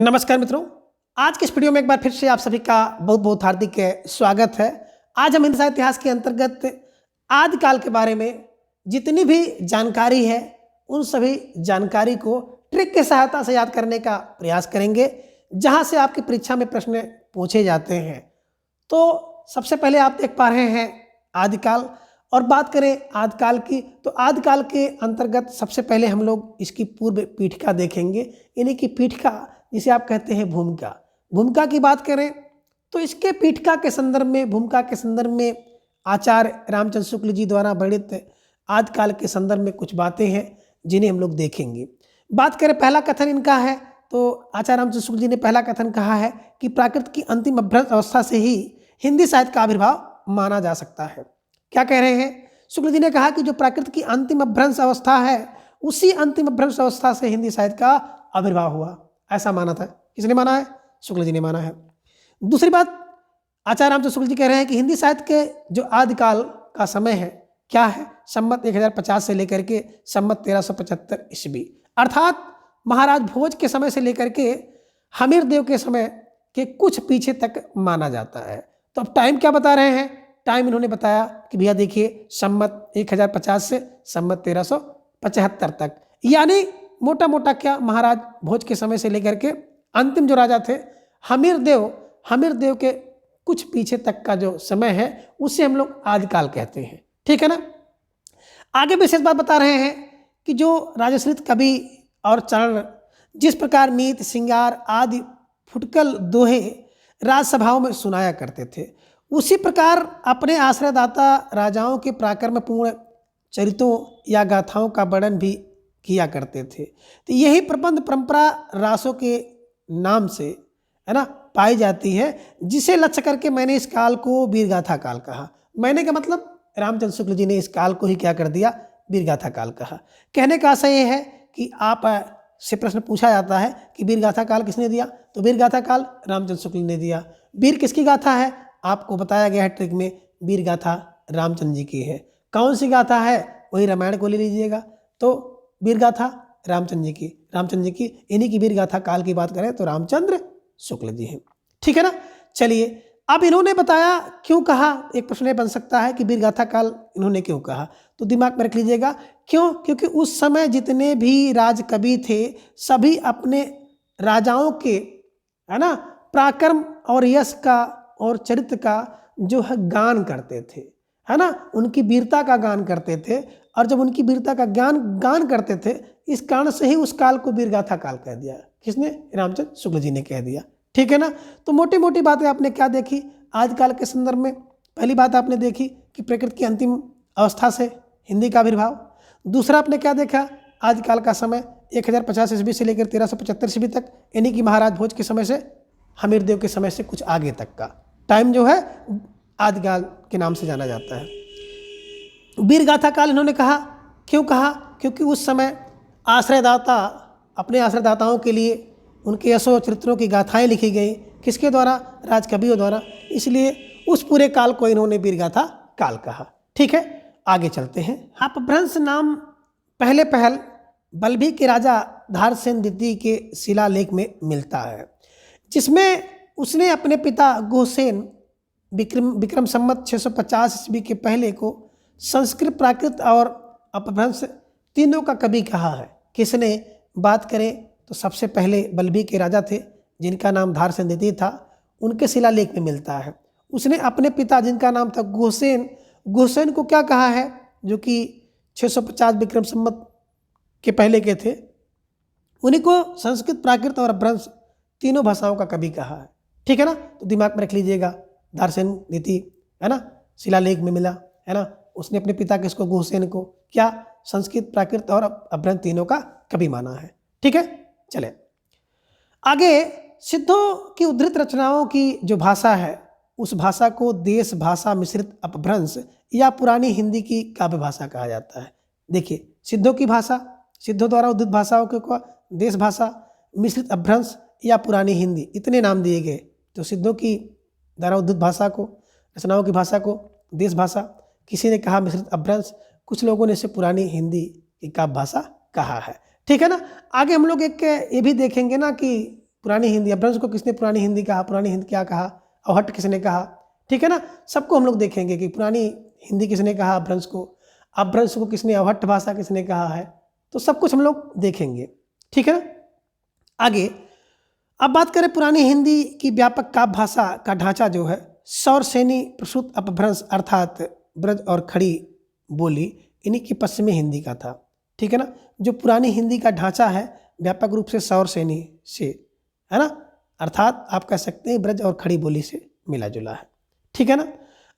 नमस्कार मित्रों, आज के इस वीडियो में एक बार फिर से आप सभी का बहुत बहुत हार्दिक स्वागत है। आज हम हिंदी इतिहास के अंतर्गत आदिकाल के बारे में जितनी भी जानकारी है उन सभी जानकारी को ट्रिक की सहायता से याद करने का प्रयास करेंगे, जहां से आपकी परीक्षा में प्रश्न पूछे जाते हैं। तो सबसे पहले आप देख पा रहे हैं आदिकाल, और बात करें आदिकाल की तो आदिकाल के अंतर्गत सबसे पहले हम लोग इसकी पूर्व पीठिका देखेंगे, यानी कि पीठिका जिसे आप कहते हैं भूमिका। भूमिका की बात करें तो इसके पीठिका के संदर्भ में, भूमिका के संदर्भ में आचार्य रामचंद्र शुक्ल जी द्वारा वर्णित आदिकाल के संदर्भ में कुछ बातें हैं जिन्हें हम लोग देखेंगे। बात करें पहला कथन इनका है तो आचार्य रामचंद्र शुक्ल जी ने पहला कथन कहा है कि प्राकृत की अंतिम अभ्रंश अवस्था से ही हिंदी साहित्य का आविर्भाव माना जा सकता है। क्या कह रहे हैं? शुक्ल जी ने कहा कि जो प्राकृत की अंतिम अभ्रंश अवस्था है उसी अंतिम अभ्रंश अवस्था से हिंदी साहित्य का आविर्भाव हुआ, ऐसा माना था। किसने माना है? शुक्ल जी ने माना है। दूसरी बात, आचार्य रामचंद्र शुक्ल जी कह रहे हैं कि हिंदी साहित्य के जो आदिकाल का समय है क्या है? संमत 1050 से लेकर के संमत 1375 ईस्वी, अर्थात महाराज भोज के समय से लेकर के हमीर देव के समय के कुछ पीछे तक माना जाता है। तो अब टाइम क्या बता रहे हैं? टाइम इन्होंने बताया कि भैया देखिए संमत 1050 से संमत 1375 तक, यानी मोटा मोटा क्या, महाराज भोज के समय से लेकर के अंतिम जो राजा थे हमीर देव के कुछ पीछे तक का जो समय है उसे हम लोग आदिकाल कहते हैं। ठीक है ना। आगे विशेष बात बता रहे हैं कि जो राजश्रित कवि और चरण जिस प्रकार नीत श्रृंगार आदि फुटकल दोहे राजसभाओं में सुनाया करते थे, उसी प्रकार अपने आश्रयदाता राजाओं के पराक्रमपूर्ण चरित्रों या गाथाओं का वर्णन भी किया करते थे। तो यही प्रबंध परंपरा रासों के नाम से है ना पाई जाती है, जिसे लक्ष्य करके मैंने इस काल को वीरगाथा काल कहा। मैंने का मतलब रामचंद्र शुक्ल जी ने इस काल को ही क्या कर दिया? वीरगाथा काल कहा। कहने का आशय यह है कि आप से प्रश्न पूछा जाता है कि वीरगाथा काल किसने दिया, तो वीरगाथा काल रामचंद्र शुक्ल ने दिया। वीर किसकी गाथा है? आपको बताया गया है ट्रिक में, वीरगाथा रामचंद्र जी की है। कौन सी गाथा है? वही रामायण को ले लीजिएगा। तो वीरगाथा रामचंद्र जी की इन्हीं की वीरगाथा काल की बात करें तो रामचंद्र शुक्ल जी हैं। ठीक है ना। चलिए, अब इन्होंने बताया क्यों कहा, एक प्रश्न ये बन सकता है कि वीरगाथा काल इन्होंने क्यों कहा, तो दिमाग में रख लीजिएगा क्यों। क्योंकि उस समय जितने भी राजकवि थे सभी अपने राजाओं के है ना पराक्रम और यश का और चरित्र का जो है गान करते थे, है ना, उनकी वीरता का गान करते थे। और जब उनकी वीरता का गान करते थे, इस कारण से ही उस काल को वीरगाथा काल कह दिया। किसने? रामचंद्र शुक्ल जी ने कह दिया। ठीक है ना। तो मोटी मोटी बातें आपने क्या देखी आदिकाल के संदर्भ में? पहली बात आपने देखी कि प्रकृति की अंतिम अवस्था से हिंदी का आविर्भाव। दूसरा आपने क्या देखा? आदिकाल का समय 1050 ईस्वी से लेकर 1375 ईस्वी तक, यानी कि महाराज भोज के समय से हमीर देव के समय से कुछ आगे तक का टाइम जो है आदिकाल के नाम से जाना जाता है। वीरगाथा काल इन्होंने कहा, क्यों कहा? क्योंकि उस समय आश्रयदाता अपने आश्रयदाताओं के लिए उनके यशो चरित्रों की गाथाएं लिखी गई। किसके द्वारा? राजकवियों द्वारा। इसलिए उस पूरे काल को इन्होंने वीरगाथा काल कहा। ठीक है, आगे चलते हैं। अपभ्रंश नाम पहले पहल बल्लभी के राजा धारसेन द्वितीय के शिलालेख में मिलता है, जिसमें उसने अपने पिता गुहसेन विक्रम संमत 650 ईस्वी के पहले को संस्कृत, प्राकृत और अपभ्रंश तीनों का कवि कहा है। किसने? बात करें तो सबसे पहले बल्लभी के राजा थे जिनका नाम धारसेन द्वितीय था, उनके शिलालेख में मिलता है। उसने अपने पिता जिनका नाम था गुहसेन को क्या कहा है? जो कि 650 विक्रम संमत के पहले के थे, उन्हीं को संस्कृत, प्राकृत और अपभ्रंश तीनों भाषाओं का कवि कहा है। ठीक है ना। तो दिमाग में रख लीजिएगा, धारसेन द्वितीय है ना, शिलालेख में मिला है ना। उसने अपने पिता किसको? गुहसेन को क्या संस्कृत, प्राकृत और अपभ्रंश तीनों का कवि माना है। ठीक है, चले आगे। सिद्धों की उद्धृत रचनाओं की जो भाषा है उस भाषा को देश भाषा मिश्रित अपभ्रंश या पुरानी हिंदी की काव्य भाषा कहा जाता है। देखिए, सिद्धों की भाषा, सिद्धों द्वारा उद्धृत भाषाओं को देश भाषा, मिश्रित अपभ्रंश या पुरानी हिंदी, इतने नाम दिए गए। तो सिद्धों की द्वारा उद्धृत भाषा को, रचनाओं की भाषा को देश भाषा, किसी ने कहा मिश्रित अपभ्रंश, कुछ लोगों ने इसे पुरानी हिंदी की काव्य भाषा कहा है। ठीक है ना। आगे हम लोग एक ये भी देखेंगे ना कि पुरानी हिंदी, अपभ्रंश को किसने पुरानी हिंदी कहा, पुरानी हिंदी क्या कहा, अवहट्ट किसने कहा, ठीक है ना। सबको हम लोग देखेंगे कि पुरानी हिंदी किसने कहा अपभ्रंश को, अपभ्रंश को किसने, अवहट्ट भाषा किसने कहा है, तो सब कुछ हम लोग देखेंगे, ठीक है ना। आगे अब बात करें पुरानी हिंदी की व्यापक काव्य भाषा का ढांचा जो है सौर सेनी प्रसूत अपभ्रंश अर्थात ब्रज और खड़ी बोली इन्हीं की पश्चिमी हिंदी का था, ठीक है ना। जो पुरानी हिंदी का ढांचा है व्यापक रूप से सौर सेनी से, है ना, अर्थात आप कह सकते हैं ब्रज और खड़ी बोली से मिला जुला है, ठीक है ना।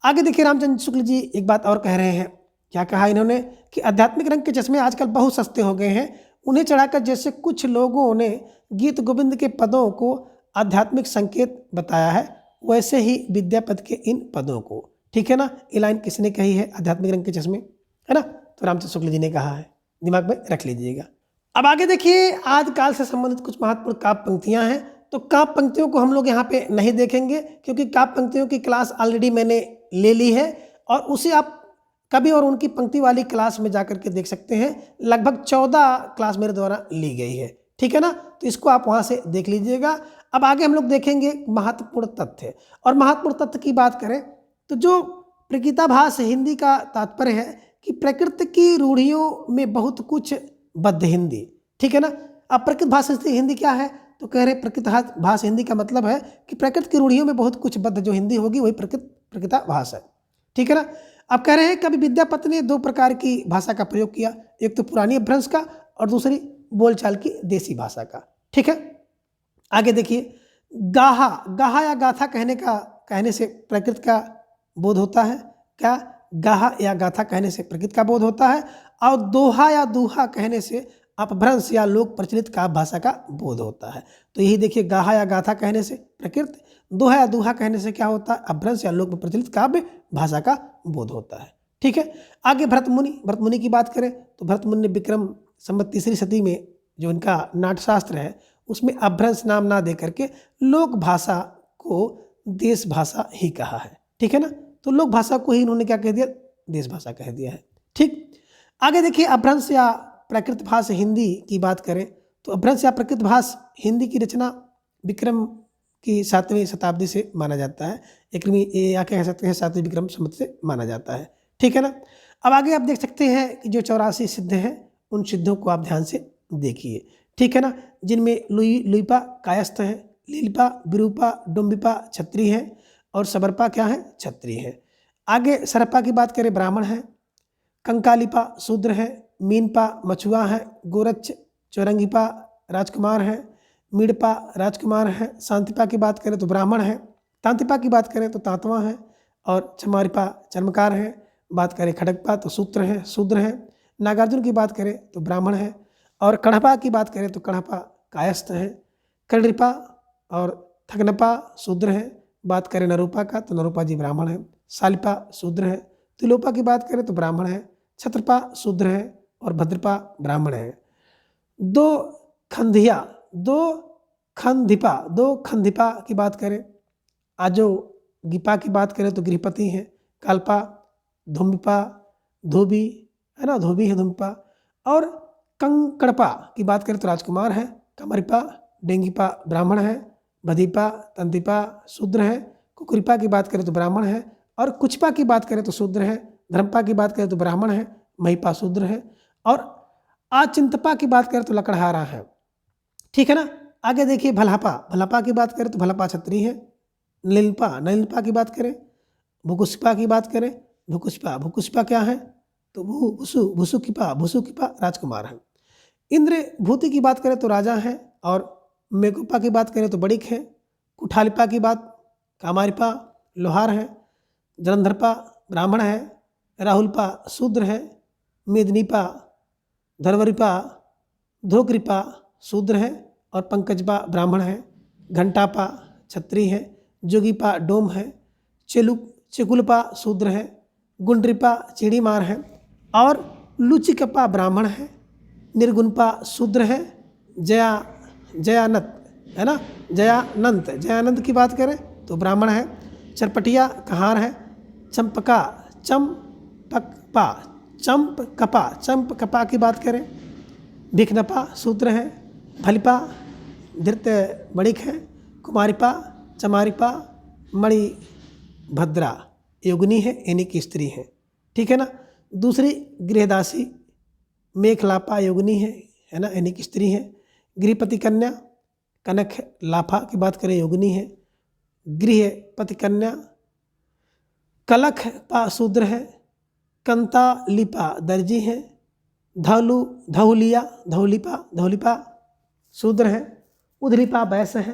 आगे देखिए रामचंद्र शुक्ल जी एक बात और कह रहे हैं, क्या कहा इन्होंने कि आध्यात्मिक रंग के चश्मे आजकल बहुत सस्ते हो गए हैं, उन्हें चढ़ाकर जैसे कुछ लोगों ने गीत गोविंद के पदों को आध्यात्मिक संकेत बताया है वैसे ही विद्यापति के इन पदों को, ठीक है ना। ये लाइन किसने कही है, आध्यात्मिक रंग के चश्मे, है ना, तो रामचंद्र शुक्ल जी ने कहा है, दिमाग में रख लीजिएगा। अब आगे देखिए आदिकाल से संबंधित कुछ महत्वपूर्ण काव्य पंक्तियां हैं, तो काव्य पंक्तियों को हम लोग यहाँ पे नहीं देखेंगे क्योंकि काव्य पंक्तियों की क्लास ऑलरेडी मैंने ले ली है और उसे आप कभी और उनकी पंक्ति वाली क्लास में जाकर के देख सकते हैं, लगभग 14 क्लास मेरे द्वारा ली गई है, ठीक है ना, तो इसको आप वहाँ से देख लीजिएगा। अब आगे हम लोग देखेंगे महत्वपूर्ण तथ्य, और महत्वपूर्ण तथ्य की बात करें तो जो प्रकृताभास हिंदी का तात्पर्य है कि प्रकृति की रूढ़ियों में बहुत कुछ बद्ध हिंदी, ठीक है ना। अब प्रकृत भाष हिंदी क्या है, तो कह रहे प्रकृत भाष हिंदी का मतलब है कि प्रकृति की रूढ़ियों में बहुत कुछ बद्ध जो हिंदी होगी वही प्रकृताभास है, ठीक है ना। अब कह रहे हैं कभी विद्यापति ने 2 प्रकार की भाषा का प्रयोग किया, एक तो पुरानी अपभ्रंश का और दूसरी बोलचाल की देसी भाषा का, ठीक है। आगे देखिए गाहा, गाहा या गाथा कहने से प्रकृति का बोध होता है, क्या, गाहा या गाथा कहने से प्रकृति का बोध होता है, और दोहा या दूहा कहने से अपभ्रंश या लोक प्रचलित काव्य भाषा का बोध होता है। तो यही देखिए गाहा या गाथा कहने से प्रकृति, दोहा या दूहा कहने से क्या होता है, अपभ्रंश या लोक में प्रचलित काव्य भाषा का बोध होता है, ठीक है। आगे भरतमुनि की बात करें तो भरतमुनि ने विक्रम संवत 3री सदी में जो इनका नाट्यशास्त्र है उसमें अपभ्रंश नाम ना दे करके लोक भाषा को देश भाषा ही कहा है, ठीक है ना। तो लोक भाषा को ही इन्होंने क्या कह दिया, देश भाषा कह दिया है, ठीक। आगे देखिए अपभ्रंश या प्राकृत भाष हिंदी की बात करें तो अपभ्रंश या प्राकृत भाष हिंदी की रचना विक्रम की 7वीं शताब्दी से माना जाता है, या कह सकते हैं 7वीं विक्रम संवत से माना जाता है, ठीक है ना। अब आगे आप देख सकते हैं कि जो 84 सिद्ध हैं उन सिद्धों को आप ध्यान से देखिए, ठीक है ना, जिनमें लुईपा कायस्थ है, लीलपा विरूपा डुम्बिपा छत्री है और सबरपा क्या है, छत्री है। आगे सरपा की बात करें ब्राह्मण है, कंकालिपा शूद्र है, मीनपा मछुआ है, गोरच चौरंगीपा राजकुमार है, मीड़पा राजकुमार है, शांतिपा की बात करें तो ब्राह्मण है, तांतिपा की बात करें तो तांतवा है और चमारिपा चर्मकार है, बात करें खड़गपा तो शूद्र है, नागार्जुन की बात करें तो ब्राह्मण है और कढ़पा की बात करें तो कढ़पा कायस्थ है, कलरिपा और थगनपा शूद्र है, बात करें नरूपा का तो नरूपा जी ब्राह्मण है, सालिपा शूद्र है, तिलोपा की बात करें तो ब्राह्मण है, छत्रपा शूद्र है और भद्रपा ब्राह्मण है। दो खंधिपा की बात करें, आजो गिपा की बात करें तो गृहपति हैं, काल्पा धूमिपा धोबी है ना, धोबी है धूमिपा, और कंकड़पा की बात करें तो राजकुमार है, कमरिपा डेंगीपा ब्राह्मण है, बधीपा तंतिपा शूद्र है, कुकुरिपा की बात करें तो ब्राह्मण है और कुचपा की बात करें तो शूद्र है, धर्मपा की बात करें तो ब्राह्मण है, महिपा शूद्र है और आचिंतपा की बात करें तो लकड़हारा है, ठीक है ना। आगे देखिए भलापा की बात करें तो भलापा छत्री है, नलिनपा की बात करें, भूकुष्पा की बात करें भूकुष्पा क्या है तो भूसुकिपा राजकुमार है। इंद्र भूति की बात करें तो राजा है और मेकुपा की बात करें तो बड़िक है, कुठालिपा की बात कामारिपा लोहार है, जलंधरपा ब्राह्मण है, राहुलपा शूद्र है, मेदनीपा धरवरिपा ध्रोकृपा शूद्र है और पंकजपा ब्राह्मण है, घंटापा छत्री है, जोगीपा डोम है, चेकुलपा शूद्र है, गुंड्रिपा चिड़ीमार है और लुचिकपा ब्राह्मण है, निर्गुणपा शूद्र है, जयानत है ना, जयानंद की बात करें तो ब्राह्मण है, चरपटिया कहार है, चंपकपा की बात करें, भिखनपा शूद्र है, भलिपा धृत बड़िक है, कुमारिपा, चमारिपा, मणि भद्रा योगिनी है, यानी कि स्त्री है। ठीक है ना। दूसरी गृहदासी मेखलापा योगिनी है ना, यानी कि स्त्री है। गृहपति कन्या कनक लाफा की बात करें योगिनी है। गृहपति कन्या कलख पा शूद्र है। कंता लिपा दर्जी है। धौलिपा शूद्र है। उधलिपा वैश्य है।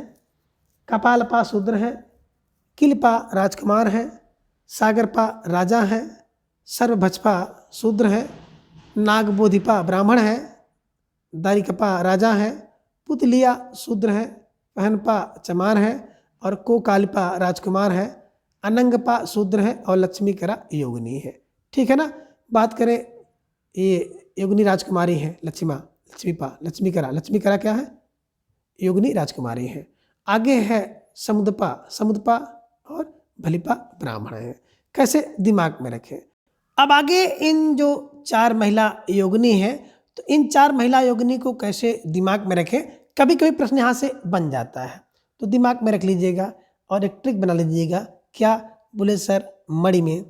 कपालपा शूद्र है। किलपा राजकुमार है। सागरपा राजा है। सर्वभक्षपा शूद्र है। नागबोधिपा ब्राह्मण है। दारिकपा राजा है। पुतलिया शूद्र है। पहनपा चमार है। और कोकालिपा राजकुमार है। अनंगपा शूद्र है और लक्ष्मीकरा योगिनी है। ठीक है ना। बात करें ये योगिनी राजकुमारी है लक्ष्मीकरा। लक्ष्मीकरा क्या है? योगिनी राजकुमारी है। आगे है समुदपा और भलिपा ब्राह्मण है। कैसे दिमाग में रखें। अब आगे इन जो 4 महिला योगिनी है, तो इन 4 महिला योगिनी को कैसे दिमाग में रखें। कभी कभी प्रश्न यहाँ से बन जाता है, तो दिमाग में रख लीजिएगा और एक ट्रिक बना लीजिएगा। क्या? बोले सर मणि में।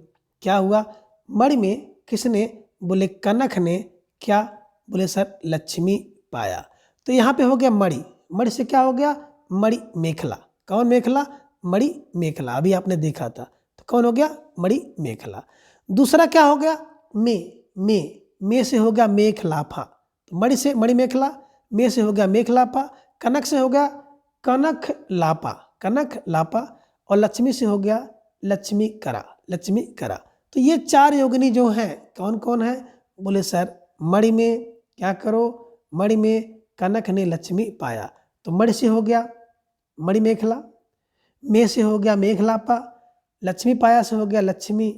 क्या हुआ? मणि में किसने? बोले कनक ने। क्या? बोले सर लक्ष्मी पाया। तो यहाँ पे हो गया मणि। मणि से क्या हो गया? मणि मेखला। कौन मेखला? मणि मेखला। अभी आपने देखा था, तो कौन हो गया? मणि मेखला। दूसरा क्या हो गया? मे से हो गया मेखलाफा। तो मणि से मणि मेखला, मे से हो गया मेखलाफा, कनक से हो गया कनक लापा और लक्ष्मी से हो गया लक्ष्मी करा। तो ये 4 योगिनी जो हैं कौन कौन है? बोले सर मणि में क्या करो? मणि में कनक ने लक्ष्मी पाया, तो मणि से हो गया मणि मेखला, मे से हो गया मेखलापा, लक्ष्मी पाया से हो गया लक्ष्मी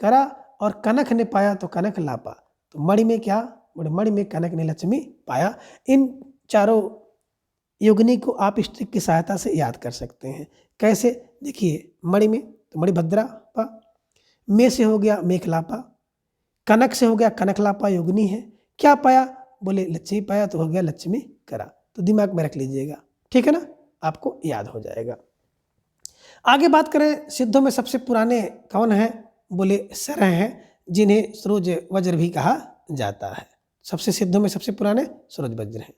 करा और कनक ने पाया तो कनक लापा। तो मणि में क्या? बोले मणि में कनक ने लक्ष्मी पाया। इन चारों योगिनी को आप इस ट्रिक की सहायता से याद कर सकते हैं। कैसे? देखिए मणि में तो मणि भद्रा पा, मे से हो गया मेखलापा, कनक से हो गया कनकलापा योगिनी है। क्या पाया? बोले लक्ष्मी पाया, तो हो गया लक्ष्मी करा। तो दिमाग में रख लीजिएगा। ठीक है ना, आपको याद हो जाएगा। आगे बात करें सिद्धों में सबसे पुराने कौन है? बोले सरह हैं, जिन्हें सरोज वज्र भी कहा जाता है। सबसे सिद्धों में सबसे पुराने सरोज वज्र हैं।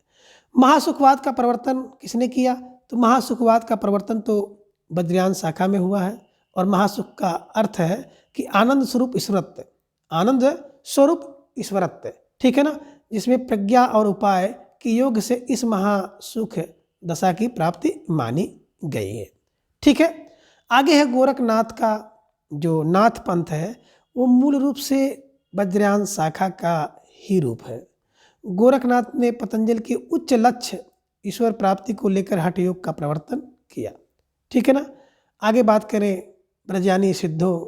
महासुखवाद का प्रवर्तन किसने किया? तो महासुखवाद का प्रवर्तन तो वज्रयान शाखा में हुआ है। और महासुख का अर्थ है कि आनंद स्वरूप ईश्वरत्व। ठीक है ना, जिसमें प्रज्ञा और उपाय की योग से इस महासुख दशा की प्राप्ति मानी गई है। ठीक है। आगे है गोरखनाथ का जो नाथ पंथ है, वो मूल रूप से वज्रयान शाखा का ही रूप है। गोरखनाथ ने पतंजलि के उच्च लक्ष्य ईश्वर प्राप्ति को लेकर हठ योग का प्रवर्तन किया। ठीक है ना। आगे बात करें ब्रजयानी सिद्धों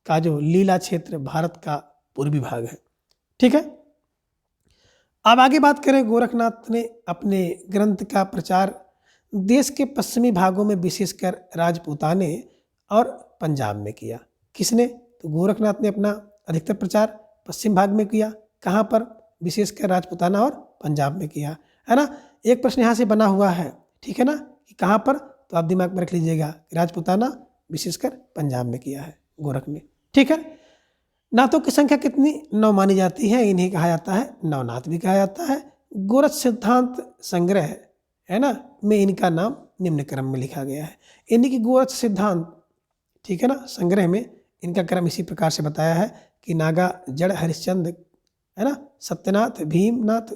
का जो लीला क्षेत्र भारत का पूर्वी भाग है। ठीक है। अब आगे बात करें, गोरखनाथ ने अपने ग्रंथ का प्रचार देश के पश्चिमी भागों में विशेषकर राजपूताने और पंजाब में किया। किसने? तो गोरखनाथ ने अपना अधिकतर प्रचार पश्चिम भाग में किया। कहाँ पर? विशेषकर राजपूताना और पंजाब में किया, है ना। एक प्रश्न यहाँ से बना हुआ है, ठीक है ना, कि कहाँ पर? तो आप दिमाग में रख लीजिएगा, राजपूताना विशेषकर पंजाब में किया है गोरख ने। ठीक है। नाथों की संख्या कितनी? 9 मानी जाती है। इन्हें कहा जाता है नवनाथ भी कहा जाता है। गोरख सिद्धांत संग्रह है ना में इनका नाम निम्न क्रम में लिखा गया है। इन्हीं की गोरख सिद्धांत, ठीक है ना, संग्रह में इनका क्रम इसी प्रकार से बताया है कि नागा जड़ हरिश्चंद्र, है ना, सत्यनाथ, भीमनाथ,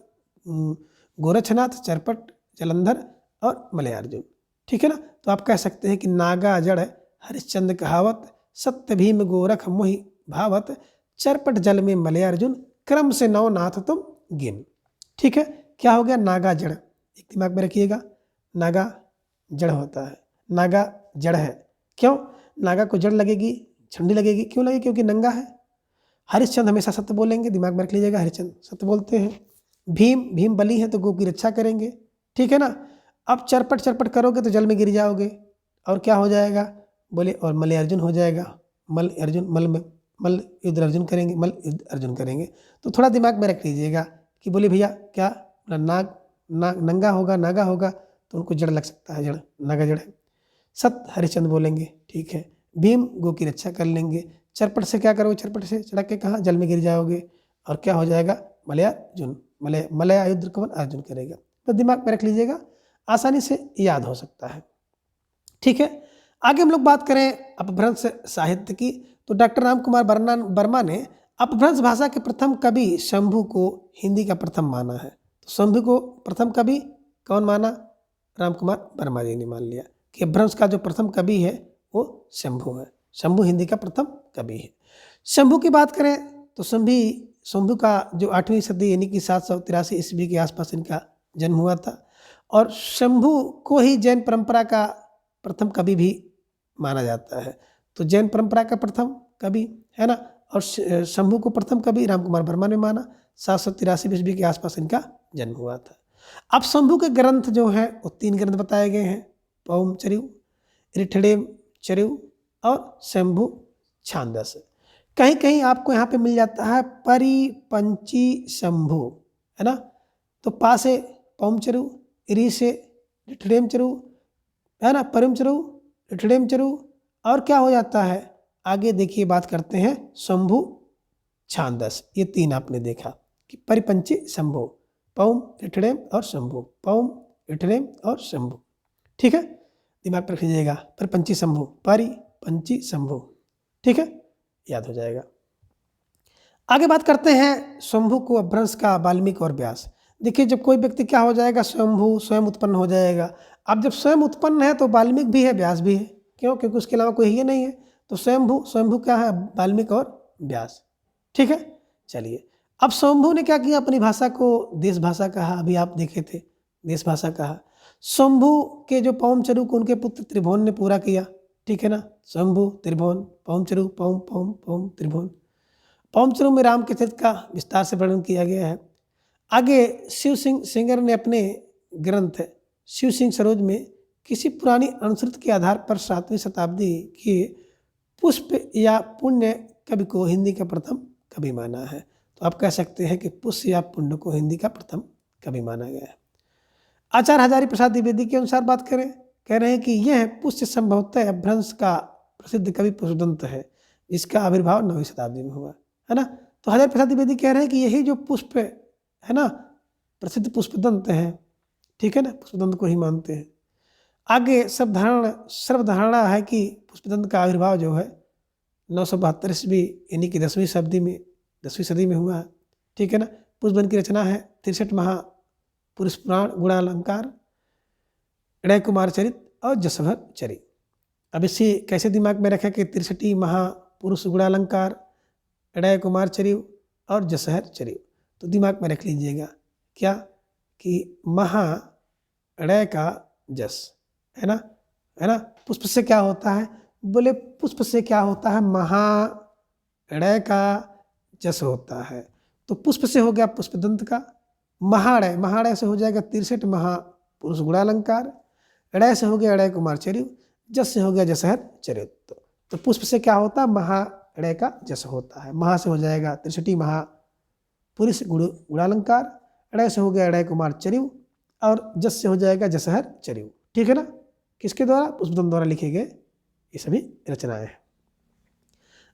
गोरक्षनाथ, चरपट, जलंधर और मलयार्जुन। ठीक है ना। तो आप कह सकते हैं कि नागा जड़ हरिश्चंद्र कहावत, सत्य भीम गोरख मोहि भावत, चरपट जल में मलयार्जुन, क्रम से 9 नाथ तुम गिन। ठीक है। क्या हो गया? नागा जड़, एक दिमाग में रखिएगा, नागा जड़ होता है, नागा जड़ है। क्यों? नागा को जड़ लगेगी, झंडी लगेगी। क्यों लगेगी? क्योंकि नंगा है। हरिश्चंद्र हमेशा सत्य बोलेंगे, दिमाग में रख लीजिएगा, हरिश्चंद्र सत्य बोलते हैं। भीम बली है तो गो की रक्षा करेंगे। ठीक है ना। अब चरपट करोगे तो जल में गिर जाओगे, और क्या हो जाएगा? बोले और मलयार्जुन हो जाएगा। मल युद्ध अर्जुन करेंगे। तो थोड़ा दिमाग में रख लीजिएगा कि बोले भैया क्या नाग नंगा होगा, नागा होगा, तो उनको जड़ लग सकता है, जड़ नगा जड़ है। सत हरिश्चंद्र बोलेंगे, ठीक है। भीम गो की रक्षा कर लेंगे। चरपट से क्या करोगे, चरपट से चढ़क के कहाँ जल में गिर जाओगे, और क्या हो जाएगा, मलयार्जुन, मलया युद्ध कौन, अर्जुन करेगा। तो दिमाग में रख लीजिएगा, आसानी से याद हो सकता है, ठीक है। आगे हम लोग बात करें अपभ्रंश साहित्य की, तो डॉक्टर राम कुमार वर्मा ने अपभ्रंश भाषा के प्रथम कवि शंभु को हिंदी का प्रथम माना है। तो शंभु को प्रथम कवि कौन माना, राम कुमार वर्मा जी ने मान लिया कि अपभ्रंश का जो प्रथम कवि है वो शंभु है। शंभु हिंदी का प्रथम कवि है। शंभु की बात करें तो शंभु का जो 8वीं सदी यानी कि 783 ईस्वी के आसपास इनका जन्म हुआ था, और शंभु को ही जैन परंपरा का प्रथम कवि भी माना जाता है। तो जैन परंपरा का प्रथम कवि है ना, और शंभु को प्रथम कवि राम कुमार वर्मा ने माना। 783 ईस्वी के आसपास इनका जन्म हुआ था। अब शंभु के ग्रंथ जो हैं वो 3 ग्रंथ बताए गए हैं, पौम चरिऊ, ऋठिडेम चरिऊ और शंभु छांदस। कहीं कहीं आपको यहाँ पे मिल जाता है परिपंची शंभु, है ना। तो पा से पौम चरिऊ, री से ऋठिडेम चरिऊ, है ना, परिम चरिऊ, ऋठिडेम चरिऊ, और क्या हो जाता है आगे देखिए, बात करते हैं शंभु छांदस। ये 3 आपने देखा कि परिपंची शंभु, पौम ऋठिडेम और शंभु, पौम ऋठिडेम और शंभु, ठीक है, दिमाग पर रख लीजिएगा, परिपंची शंभु, परिपंची शंभु, ठीक है, याद हो जाएगा। आगे बात करते हैं शंभु को अपभ्रंश का वाल्मीकि और व्यास। देखिए जब कोई व्यक्ति क्या हो जाएगा, शंभु स्वयं उत्पन्न हो जाएगा। अब जब स्वयं उत्पन्न है तो वाल्मीकि भी है, व्यास भी है, क्यों, क्योंकि उसके अलावा कोई ही नहीं है। तो स्वयंभू क्या है, वाल्मीकि और व्यास, ठीक है। चलिए, अब शंभु ने क्या किया, अपनी भाषा को देश भाषा कहा, अभी आप देखे थे, देश भाषा कहा। शंभु के जो पौम चरु को उनके पुत्र त्रिभुवन ने पूरा किया, ठीक है ना। शंभु त्रिभुवन, पौम चरु, पौम पौम पौम त्रिभुवन। पौम चरु में राम के चरित्र का विस्तार से वर्णन किया गया है। आगे शिव सिंह सेंगर ने अपने ग्रंथ शिव सिंह सरोज में किसी पुरानी अनुश्रुति के आधार पर 7वीं शताब्दी के पुष्प या पुण्य कवि को हिंदी का प्रथम कवि माना है। तो आप कह सकते हैं कि पुष्प या पुण्य को हिंदी का प्रथम कवि माना गया है। आचार्य हजारी प्रसाद द्विवेदी के अनुसार बात करें, कह रहे हैं कि यह पुष्प संभवतः अपभ्रंश का प्रसिद्ध कवि पुष्पदंत है, जिसका आविर्भाव 9वीं शताब्दी में हुआ, है ना। तो हजारी प्रसाद द्विवेदी कह रहे हैं कि यही जो पुष्प है ना, प्रसिद्ध पुष्पदंत है, ठीक है ना, पुष्पदंत को ही मानते हैं। आगे सर्वधारणा है कि पुष्पदंत का आविर्भाव जो है 972 ईस्वी यानी कि 10वीं सदी में हुआ है, ठीक है ना। पुष्पदंत की रचना है 63 महापुरुष पुराण, गुणालंकार, इड़य कुमार चरित और जसभर चरित। अब इसे कैसे दिमाग में रखें कि 63 महापुरुष गुणालंकार, इड़य कुमार चरित और जसहर चरित। तो दिमाग में रख लीजिएगा क्या कि महा इड़य का जस, है ना, है ना। पुष्प से क्या होता है, बोले पुष्प से क्या होता है, महा इड़य का जस होता है। तो पुष्प से हो गया पुष्पदंत का, महाड़य से हो जाएगा 63 महापुरुष गुणालंकार, इड़य से हो गया इड़य कुमार चरित, जस से हो गया जसहर चरित। तो पुष्प से क्या होता है, महा इड़य का जस होता है। महा से हो जाएगा 63 महापुरुष गुणालंकार, इड़य से हो गया इड़य कुमार चरित और जस से हो जाएगा जसहर चरित, ठीक है ना। किसके द्वारा, पुष्पदंत द्वारा लिखे गए ये सभी रचनाएं हैं।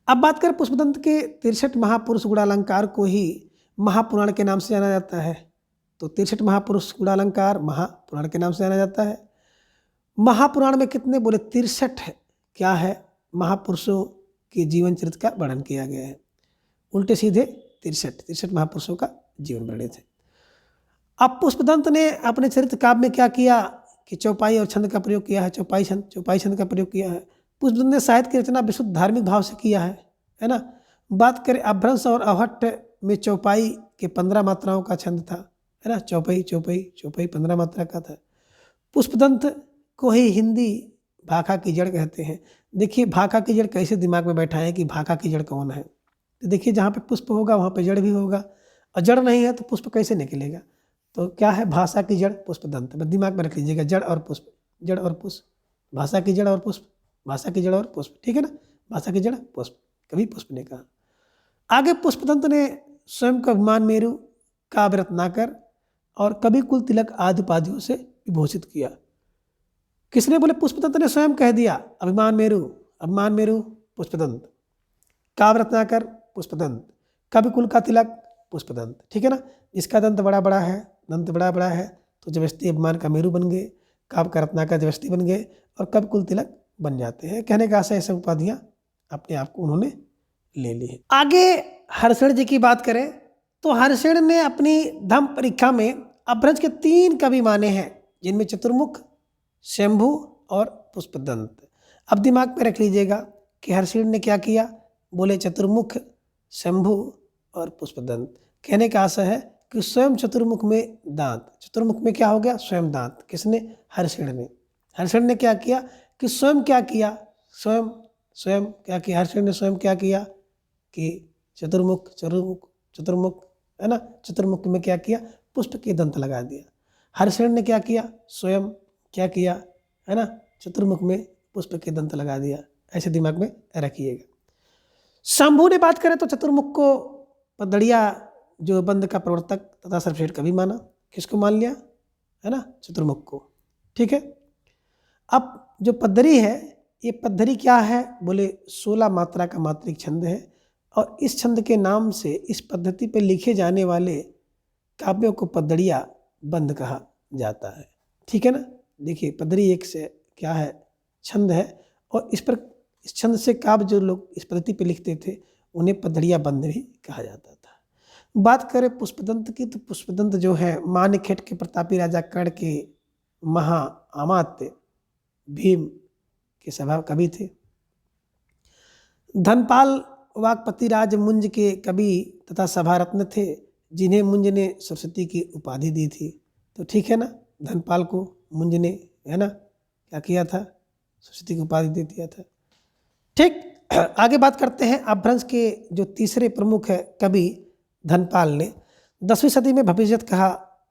अब बात करें पुष्पदंत के 63 महापुरुष गुणालंकार को ही महापुराण के नाम से जाना जाता है। तो 63 महापुरुष गुणालंकार महापुराण के नाम से जाना जाता है। महापुराण में कितने, बोले 63 क्या है, महापुरुषों के जीवन चरित्र का वर्णन किया गया है। उल्टे सीधे 63 महापुरुषों का जीवन वर्णित है। अब पुष्पदंत ने अपने चरित्र काव्य में क्या किया कि चौपाई और छंद का प्रयोग किया है, चौपाई छंद का प्रयोग किया है। पुष्पदंत ने साहित्य की रचना विशुद्ध धार्मिक भाव से किया है ना। बात करें अपभ्रंश और अवहट्ट में चौपाई के 15 मात्राओं का छंद था, है ना, चौपाई 15 मात्रा का था। पुष्पदंत को ही हिंदी भाखा की जड़ कहते हैं। देखिए भाखा की जड़ कैसे दिमाग में बैठा है कि भाखा की जड़ कौन है। तो देखिए जहाँ पे पुष्प होगा वहाँ पे जड़ भी होगा, और जड़ नहीं है तो पुष्प कैसे निकलेगा। तो क्या है, भाषा की जड़ पुष्पदंत। बस दिमाग में रख लीजिएगा, जड़ और पुष्प, भाषा की जड़ और पुष्प, भाषा की जड़ और पुष्प, ठीक है ना, भाषा की जड़ पुष्प, कभी पुष्प ने कहा। आगे पुष्पदंत ने स्वयं को अभिमान मेरु, काव्य रत्नाकर और कवि कुल तिलक आदि उपाधियों से विभूषित किया। किसने? बोले पुष्पदंत ने स्वयं कह दिया। अभिमान मेरु पुष्पदंत, काव्य रत्नाकर पुष्पदंत, कवि कुल का तिलक पुष्पदंत। ठीक है ना, जिसका दंत बड़ा बड़ा है, दंत बड़ा बड़ा है, तो जबरदस्ती अभिमान का मेरु बन गए, काव्य का रत्नाकर जबरदस्ती बन गए और कवि कुल तिलक बन जाते हैं। कहने का आशय ऐसे उपाधियां अपने आप को उन्होंने ले ली है। आगे हर्षण जी की बात करें तो हर्षण ने अपनी धम्म परीक्षा में अपभ्रंश के 3 कवि माने हैं, जिनमें चतुर्मुख, शंभु और पुष्पदंत। अब दिमाग में रख लीजिएगा कि हर्षण ने क्या किया। बोले चतुर्मुख, शंभु और पुष्पदंत। कहने का आशय है कि स्वयं चतुर्मुख में दांत, चतुर्मुख में क्या हो गया? स्वयं दांत। किसने? हर्षण ने। हर्षण ने क्या किया कि स्वयं क्या किया, स्वयं क्या किया, हर्षण ने स्वयं क्या किया कि चतुर्मुख है ना, चतुर्मुख में क्या किया? पुष्प के दंत लगा दिया। हर्षण ने क्या किया? स्वयं क्या किया है ना, चतुर्मुख में पुष्प के दंत लगा दिया। ऐसे दिमाग में रखिएगा। शंभु ने बात करें तो चतुर्मुख को पदड़िया जो बंद का प्रवर्तक तथा सर्वश्रेष्ठ कवि माना। किसको मान लिया? है ना, चतुर्मुख को। ठीक है। अब जो पद्धरी है, ये पद्धरी क्या है? बोले 16 मात्रा का मात्रिक छंद है और इस छंद के नाम से इस पद्धति पर लिखे जाने वाले काव्यों को पद्धड़िया बंद कहा जाता है। ठीक है ना। देखिए पद्धरी एक से क्या है? छंद है और इस छंद से काव्य जो लोग इस पद्धति पे लिखते थे उन्हें पद्धड़िया बंद भी कहा जाता था। बात करें पुष्पदंत की तो पुष्पदंत जो है मान्यखेट के प्रतापी राजा कर्ण के महाअमात्य भीम के स्वभाव कवि थे। धनपाल वाकपति राज मुंज के कवि तथा सभारत्न थे, जिन्हें मुंज ने सरस्वती की उपाधि दी थी। तो ठीक है ना, धनपाल को मुंज ने है ना क्या किया था? सरस्वती की उपाधि दे दिया था। ठीक। आगे बात करते हैं अपभ्रंश के जो तीसरे प्रमुख है कवि धनपाल ने 10वीं सदी में भविष्यत कहा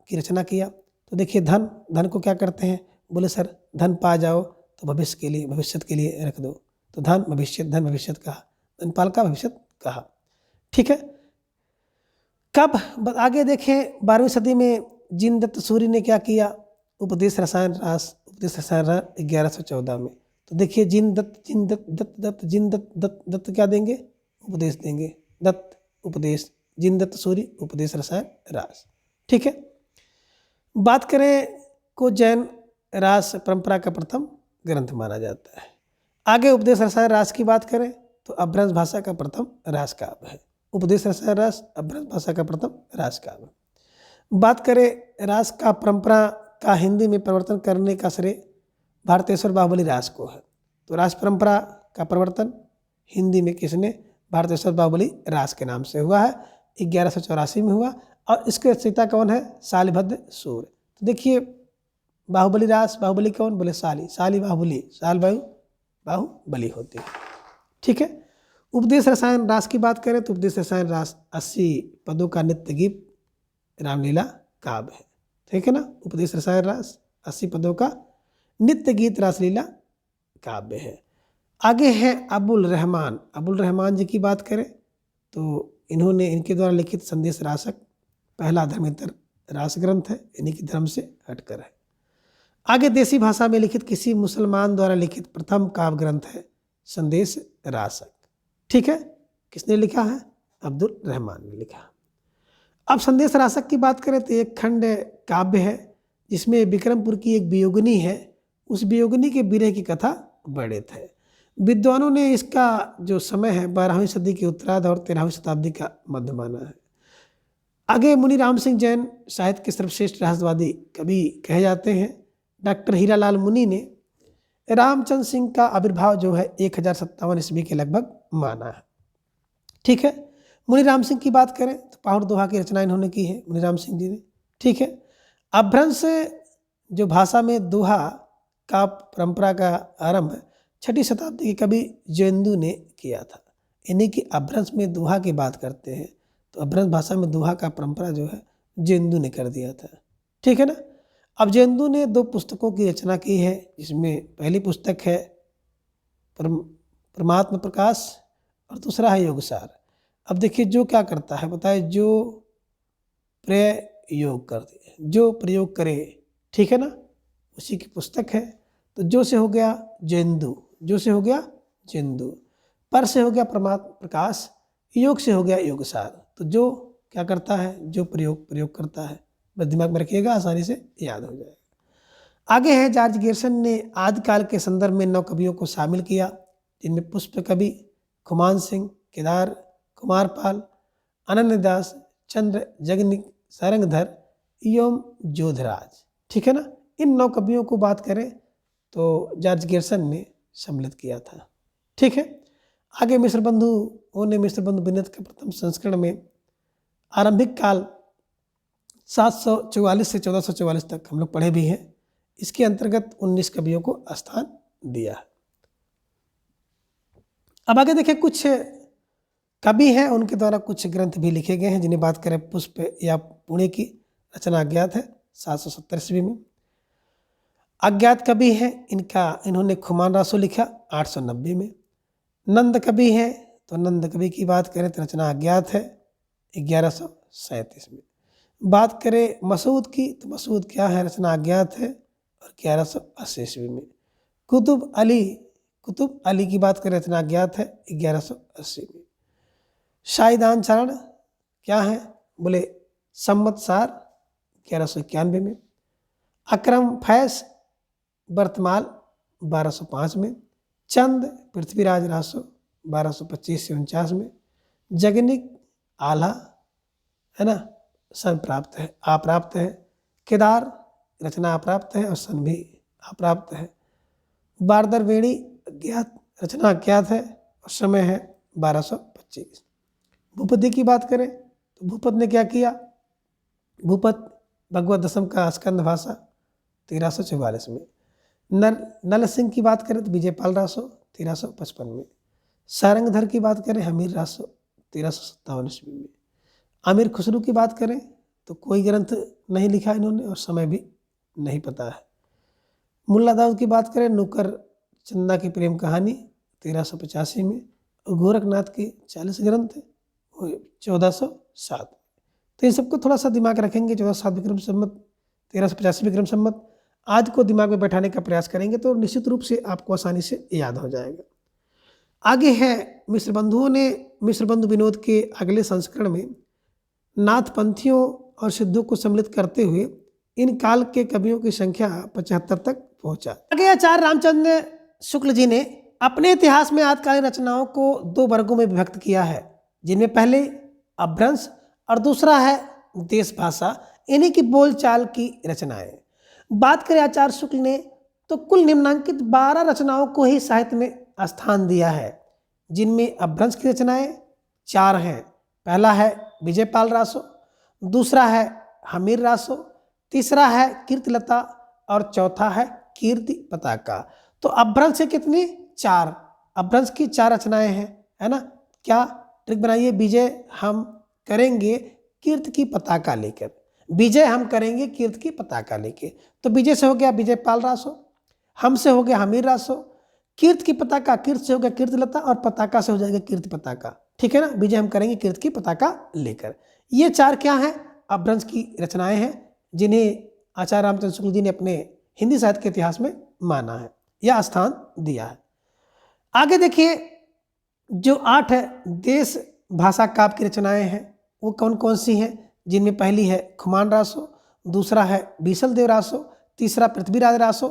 की रचना किया। तो देखिए धन को क्या करते हैं? बोले सर धन पा जाओ तो भविष्यत के लिए रख दो, तो धन भविष्यत कहा, धनपाल का भविष्यत कहा। ठीक है। कब आगे देखें 12वीं सदी में जिनदत्त सूरि ने क्या किया? उपदेश रसायन रास 1114 में। तो देखिए जिनदत्त क्या देंगे? उपदेश देंगे। दत्त उपदेश, जिनदत्त सूरि उपदेश रसायन रास। ठीक है। बात करें को जैन रास परंपरा का प्रथम ग्रंथ माना जाता है। आगे उपदेश रसायन रास की बात करें तो अपभ्रंश भाषा का प्रथम रास काव्य है। उपदेश रसायन रास अपभ्रंश भाषा का प्रथम रास काव्य। बात करें रास का परंपरा का हिंदी में परिवर्तन करने का श्रेय भारतेश्वर बाहुबली रास को है। तो रास परंपरा का परिवर्तन हिंदी में किसने? भारतेश्वर बाहुबली रास के नाम से हुआ है, 1184 में हुआ और इसके रचयिता कौन है? शालिभद्र सूर्य। तो देखिए बाहुबली रास, बाहुबली कौन? बोले शाली बाहुबली, बाहुबली होती है। ठीक है। उपदेश रसायन रास की बात करें तो उपदेश रसायन रास 80 पदों का नित्य गीत रामलीला काव्य है। ठीक है ना। उपदेश रसायन रास 80 पदों का नित्य गीत रासलीला काव्य है। आगे है अबुल रहमान जी की बात करें तो इनके द्वारा लिखित संदेश रासक पहला धर्मेतर रास ग्रंथ है, इन्हीं की धर्म से हटकर है। आगे देसी भाषा में लिखित किसी मुसलमान द्वारा लिखित प्रथम काव्य ग्रंथ है संदेश रासक। ठीक है। किसने लिखा है? अब्दुल रहमान ने लिखा। अब संदेश रासक की बात करें तो एक खंड काव्य है जिसमें विक्रमपुर की एक वियोगिनी है, उस वियोगिनी के विरह की कथा वर्णित है। विद्वानों ने इसका जो समय है 12वीं सदी के उत्तरार्ध और 13वीं शताब्दी का मध्य माना है। आगे मुनि राम सिंह जैन साहित्य के सर्वश्रेष्ठ रहस्यवादी कवि कहे जाते हैं। डॉक्टर हीरालाल मुनि ने रामचंद्र सिंह का आविर्भाव जो है 1057 ईस्वी के लगभग माना है। ठीक है। मुनि राम सिंह की बात करें तो पाहुड़ दोहा की रचना इन्होंने की है मुनि राम सिंह जी ने। ठीक है। अपभ्रंश जो भाषा में दोहा का परंपरा का आरंभ 6वीं शताब्दी के कवि जयेंदु ने किया था। इन्हीं की अपभ्रंश में दोहा की बात करते हैं तो अपभ्रंश भाषा में दोहा का परंपरा जो है जयेंदु ने कर दिया था। ठीक है ना। अब जयेंदु ने 2 पुस्तकों की रचना की है, जिसमें पहली पुस्तक है परमात्म प्रकाश और दूसरा है योगसार। अब देखिए जो क्या करता है बताए, जो प्रयोग कर दे, जो प्रयोग करे। ठीक है ना। उसी की पुस्तक है। तो जो से हो गया जेंदु, जो से हो गया जेंदु, पर से हो गया परमात्मा प्रकाश, योग से हो गया योगसार। तो जो क्या करता है, जो प्रयोग करता है, बस दिमाग में रखिएगा, आसानी से याद हो जाएगा। आगे है, जॉर्ज गियर्सन ने आदिकाल के संदर्भ में 9 कवियों को शामिल किया, जिनमें पुष्प कवि, खुमान सिंह, केदार, कुमारपाल, अनन्यदास, चंद्र, जगनिक, सारंगधर एवं जोधराज। ठीक है ना। इन 9 कवियों को बात करें तो जॉर्ज गियर्सन ने सम्मिलित किया था। ठीक है। आगे मिश्र बंधुओं ने मिश्र बंधु विनोद के प्रथम संस्करण में आरंभिक काल 744 से 1444 तक हम लोग पढ़े भी हैं। इसके अंतर्गत 19 कवियों को स्थान दिया। अब आगे देखें, कुछ कवि हैं उनके द्वारा कुछ ग्रंथ भी लिखे गए हैं, जिन्हें बात करें पुष्प या पुणे की रचना अज्ञात है 770 ईस्वी में। अज्ञात कवि हैं इन्होंने खुमान रासो लिखा 890 में। नंद कवि हैं तो नंद कवि की बात करें तो रचना अज्ञात है 1137 में। बात करें मसूद की तो मसूद क्या है, रचना अज्ञात है और 1180 ईस्वी में। कुतुब अली की बात करें, रचना अज्ञात है 1180 में। शाहिदान चरण क्या है, बोले संवत्सार 1191 में। अकरम फैस वर्तमान 1205 में। चंद पृथ्वीराज रासो 1225 से 49 में। जगनिक आल्हा है ना, सन प्राप्त है, अप्राप्त है। केदार रचना अप्राप्त है और सन भी अप्राप्त है। बारदरवेणी अज्ञात, रचना अज्ञात है और समय है 1225। भूपति की बात करें तो भूपत ने क्या किया, भूपत भगवत दशम का स्कंद भाषा 1344 में। नल सिंह की बात करें तो विजयपाल रासो 1355 में। सारंगधर की बात करें हमीर रासो 1357 ईस्वी में। आमिर खुसरू की बात करें तो कोई ग्रंथ नहीं लिखा इन्होंने और समय भी नहीं पता है। मुल्ला दाऊद की बात करें, नुकर चंदा की प्रेम कहानी 1385 में। और गोरखनाथ के 40 ग्रंथ 1407। तो इन सबको थोड़ा सा दिमाग रखेंगे। 1407 विक्रम संवत 1385 विक्रम संवत आज को दिमाग में बैठाने का प्रयास करेंगे तो निश्चित रूप से आपको आसानी से याद हो जाएगा। आगे है, मिश्र बंधुओं ने मिश्र बंधु विनोद के अगले संस्करण में नाथपंथियों और सिद्धों को सम्मिलित करते हुए इन काल के कवियों की संख्या 75 तक पहुंचा। आगे आचार्य रामचंद्र शुक्ल जी ने अपने इतिहास में आदिकालीन रचनाओं को 2 वर्गों में विभक्त किया है, जिनमें पहले अपभ्रंश और दूसरा है देश भाषा, इन्हीं की बोलचाल की रचनाएं। बात करें आचार्य शुक्ल ने तो कुल निम्नांकित 12 रचनाओं को ही साहित्य में स्थान दिया है, जिनमें अपभ्रंश की रचनाएं 4 हैं। पहला है विजयपाल रासो, दूसरा है हमीर रासो, तीसरा है कीर्तिलता और चौथा है कीर्ति पताका। तो अपभ्रंश से कितनी, 4। अपभ्रंश की 4 रचनाएं हैं, है ना। क्या ट्रिक बनाइए, विजय हम करेंगे कीर्ति की पताका लेकर, विजय हम करेंगे कीर्ति की पताका लेके। तो विजय से हो गया विजयपाल रासो, हम से हो गया हमीर रासो, कीर्ति की पताका, कीर्ति से हो गया कीर्तिलता और पताका से हो जाएगा कीर्ति पताका। ठीक है ना, विजय हम करेंगे कीर्ति की पताका लेकर। ये 4 क्या हैं, अपभ्रंश की रचनाएं हैं, जिन्हें आचार्य रामचंद्र शुक्ल जी ने अपने हिंदी साहित्य के इतिहास में माना है या स्थान दिया है। आगे देखिए, जो 8 देश भाषा काव्य की रचनाएं हैं वो कौन कौन सी हैं, जिनमें पहली है खुमान रासो, दूसरा है बीसल देव रासो, तीसरा पृथ्वीराज रासो,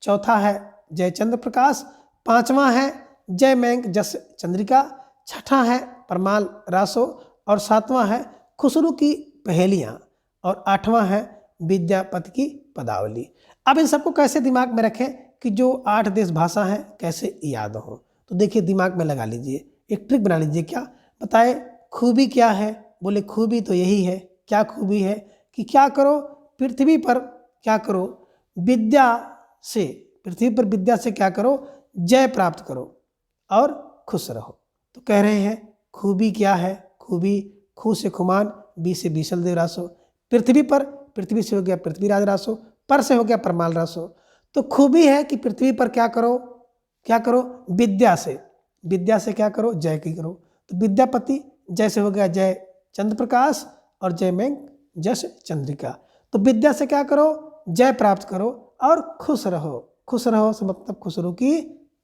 चौथा है जयचंद्र प्रकाश, 5वां है जय मैंग जस चंद्रिका, 6वां है परमाल रासो और 7वां है खुसरू की पहेलियाँ और 8वां है विद्यापति की पदावली। अब इन सबको कैसे दिमाग में रखें कि जो 8 देश भाषा हैं कैसे याद हो, तो देखिए दिमाग में लगा लीजिए, एक ट्रिक बना लीजिए। क्या बताए, खूबी क्या है, बोले खूबी तो यही है। क्या खूबी है कि क्या करो पृथ्वी पर, क्या करो विद्या से, पृथ्वी पर विद्या से क्या करो, जय प्राप्त करो और खुश रहो। तो कह रहे हैं खूबी क्या है, खूबी खू से खुमान, बी से बीसल देव रासो, पृथ्वी पर, पृथ्वी से हो गया पृथ्वीराज रासो, पर से हो गया परमाल रासो। तो खूबी है कि पृथ्वी पर क्या करो, क्या करो विद्या से, विद्या से क्या करो, जय की करो। तो विद्यापति, जय से हो गया जय चंद्र प्रकाश और जय में जस चंद्रिका। तो विद्या से क्या करो, जय प्राप्त करो और खुश रहो। खुश रहो से मतलब खुसरो की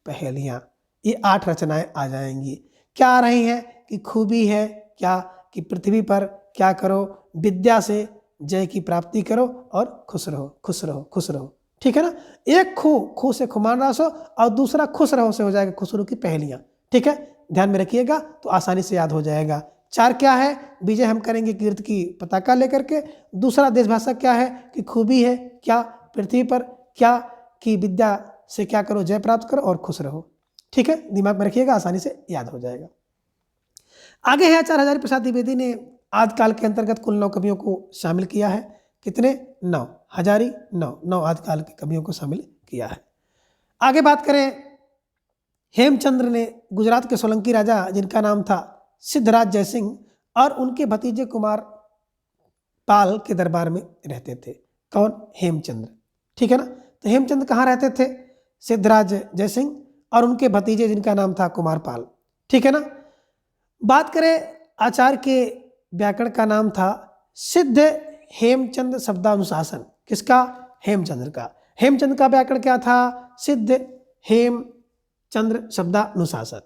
पहेलियाँ, ये 8 रचनाएं आ जाएंगी। क्या आ रही हैं कि खूबी है क्या, कि पृथ्वी पर क्या करो, विद्या से जय की प्राप्ति करो और खुश रहो, खुश रहो, खुश रहो। ठीक है ना। एक खू से खुमान रास हो और दूसरा खुश रहो से हो जाएगा खुसरो की पहेलियाँ। ठीक है, ध्यान में रखिएगा तो आसानी से याद हो जाएगा। 4 क्या है, विजय हम करेंगे कीर्ति की पताका लेकर के। दूसरा देशभाषा क्या है कि खूबी है क्या, पृथ्वी पर क्या, कि विद्या से क्या करो, जय प्राप्त करो और खुश रहो। ठीक है, दिमाग में रखिएगा, आसानी से याद हो जाएगा। आगे है आचार्य हजारी प्रसाद द्विवेदी ने आदिकाल के अंतर्गत कुल 9 कवियों को शामिल किया है। कितने? 9। हजारी 9 आदिकाल के कवियों को शामिल किया है। आगे बात करें, हेमचंद्र ने गुजरात के सोलंकी राजा जिनका नाम था सिद्धराज जयसिंह और उनके भतीजे कुमार पाल के दरबार में रहते थे। कौन? हेमचंद्र। ठीक है ना। तो हेमचंद्र कहाँ रहते थे? सिद्धराज जयसिंह और उनके भतीजे जिनका नाम था कुमार पाल। ठीक है ना। बात करें आचार्य के व्याकरण का नाम था सिद्ध हेमचंद शब्दानुशासन। किसका? हेमचंद्र का। हेमचंद्र का व्याकरण क्या था? सिद्ध हेमचंद्र शब्दानुशासन।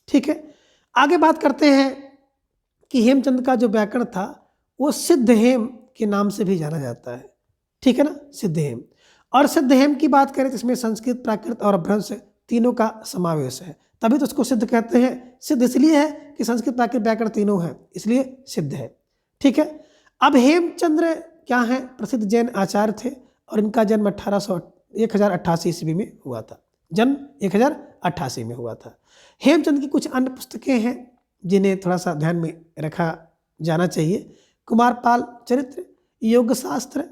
ठीक है। आगे बात करते हैं कि हेमचंद्र का जो व्याकरण था वो सिद्ध हेम के नाम से भी जाना जाता है। ठीक है ना, सिद्ध हेम। और सिद्ध हेम की बात करें तो इसमें संस्कृत, प्राकृत और अपभ्रंश तीनों का समावेश है, तभी तो उसको सिद्ध कहते हैं। सिद्ध इसलिए है कि संस्कृत, प्राकृत, व्याकरण तीनों है, इसलिए सिद्ध है। ठीक है। अब हेमचंद्र क्या है? प्रसिद्ध जैन आचार्य थे और इनका जन्म 1088 ईस्वी में हुआ था। जन्म 1088 में हुआ था। हेमचंद्र की कुछ अन्य पुस्तकें हैं जिन्हें थोड़ा सा ध्यान में रखा जाना चाहिए। कुमारपाल चरित्र, योग शास्त्र,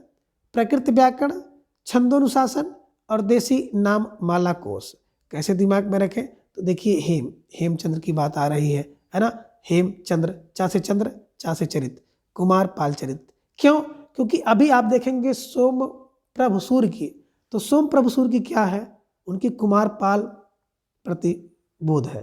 प्रकृति व्याकरण, छंदोनुशासन और देसी नाम माला कोश। कैसे दिमाग में रखें? तो देखिए हेमचंद्र की बात आ रही है ना। हेमचंद्र, चा से चंद्र, चा से चरित, कुमारपाल चरित। क्यों? क्योंकि अभी आप देखेंगे सोम प्रभु सूर्य की, तो सोम प्रभु सूर्य की क्या है? उनकी कुमारपाल प्रतिबोध है,